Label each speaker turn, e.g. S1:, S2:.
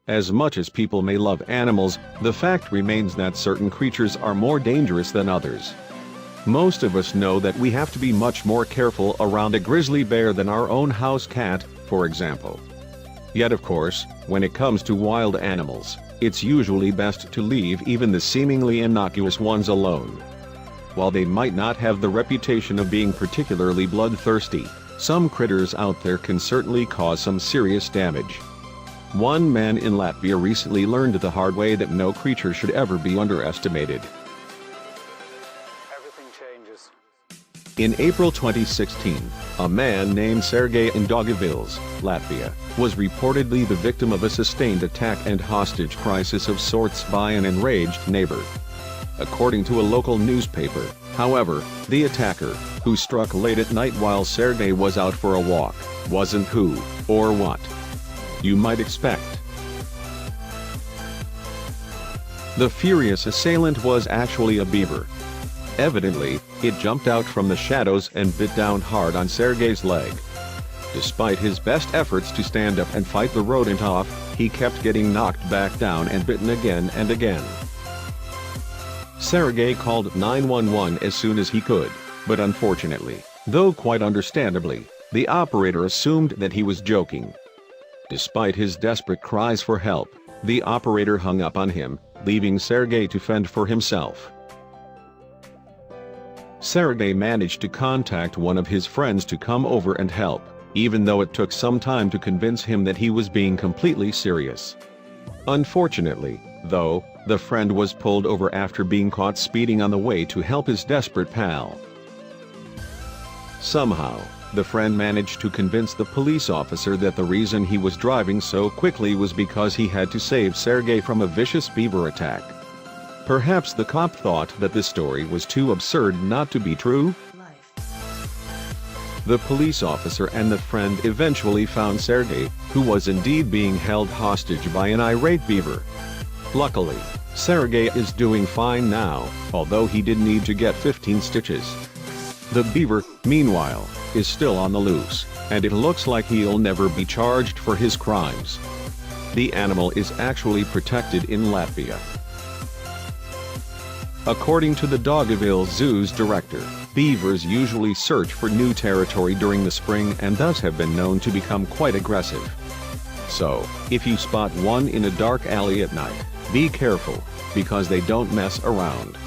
S1: As much as people may love animals, the fact remains that certain creatures are more dangerous than others. Most of us know that we have to be much more careful around a grizzly bear than our own house cat, for example. Yet of course, when it comes to wild animals, it's usually best to leave even the seemingly innocuous ones alone. While they might not have the reputation of being particularly bloodthirsty, some critters out there can certainly cause some serious damage. One man in Latvia recently learned the hard way that no creature should ever be underestimated.
S2: Everything changes.
S1: In April 2016, a man named Sergei in Daugavpils, Latvia, was reportedly the victim of a sustained attack and hostage crisis of sorts by an enraged neighbor. According to a local newspaper, however, the attacker, who struck late at night while Sergei was out for a walk, wasn't who, or what, you might expect. The furious assailant was actually a beaver. Evidently, it jumped out from the shadows and bit down hard on Sergei's leg. Despite his best efforts to stand up and fight the rodent off, he kept getting knocked back down and bitten again and again. Sergei called 911 as soon as he could, but unfortunately, though quite understandably, the operator assumed that he was joking. Despite his desperate cries for help, the operator hung up on him, leaving Sergei to fend for himself. Sergei managed to contact one of his friends to come over and help, even though it took some time to convince him that he was being completely serious. Unfortunately, though, the friend was pulled over after being caught speeding on the way to help his desperate pal. Somehow, the friend managed to convince the police officer that the reason he was driving so quickly was because he had to save Sergei from a vicious beaver attack. Perhaps the cop thought that this story was too absurd not to be true? The police officer and the friend eventually found Sergei, who was indeed being held hostage by an irate beaver. Luckily, Sergei is doing fine now, although he did need to get 15 stitches. The beaver, meanwhile, is still on the loose, and it looks like he'll never be charged for his crimes. The animal is actually protected in Latvia. According to the Daugavpils Zoo's director, beavers usually search for new territory during the spring and thus have been known to become quite aggressive. So, if you spot one in a dark alley at night, be careful, because they don't mess around.